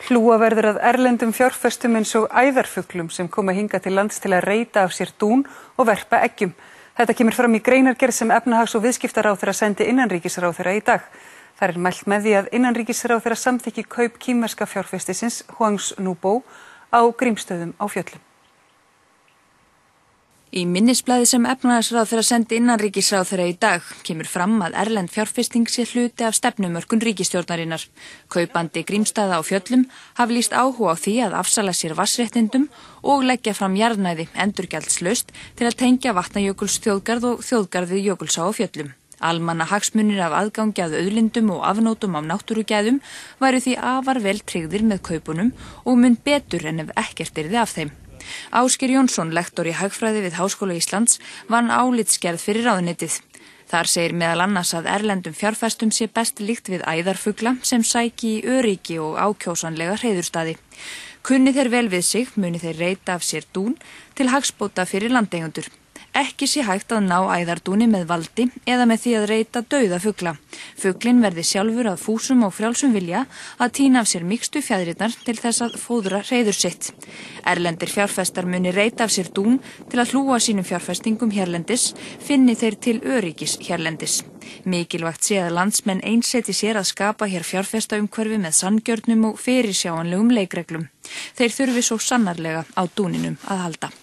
Hlúa verður að erlendum fjárfestum eins og æðarfuglum sem koma hingað til lands til að reyta af sér dún og verpa eggjum. Þetta kemur fram í greinargerð sem efnahags- og viðskiptaráðherra sendi innanríkisráðherra í dag. Þar mælt með því að innanríkisráðherra samþykki kaup kínverska fjárfestisins Huangs Nubo á Grímsstöðum á Fjöllum. Í minnisblaði sem efnahagsráðherra sendi innanríkisráðherra í dag kemur fram að erlend fjárfesting sé hluti af stefnumörkun ríkisstjórnarinnar. Kaupandi Grímsstaða á Fjöllum hafi lýst áhuga á því að afsala sér vatnsréttindum og leggja fram jarðnæði endurgjaldslaust til að tengja Vatnajökulsþjóðgarð og þjóðgarðið Jökulsá á Fjöllum. Almannahagsmunir af aðgangi að auðlindum og afnótum af náttúrugæðum væru því afar vel tryggðir með kaupunum og mun betur en ef ekkert yrði af þeim. Ásgeir Jónsson, lektor í hagfræði við Háskóla Íslands, vann álitsgerð fyrir ráðuneytið. Þar segir meðal annars að erlendum fjárfestum sé best líkt við æðarfugla sem sæki í öryggi og ákjósanlega hreiðurstaði. Kunni þeir vel við sig, muni þeir reyta af sér dún til hagsbóta fyrir landeigendur. Ekki sé hægt að ná æðardúni með valdi eða með því að reyta dauða fugla. Fuglinn verði sjálfur að fúsum og frjálsum vilja að tína af sér mýkstu fjæðrirnar til þess að fóðra hreiður sitt. Erlendir fjárfestar muni reyta af sér dún til að hlúa sínum fjárfestingum hérlendis, finni þeir til öryggis hérlendis. Mikilvægt sé að landsmenn einseti sér að skapa hér fjárfestaumhverfi með sanngjörnum og fyrirsjáanlegum leikreglum. Þeir þurfi svo sannarlega á dúninum að halda.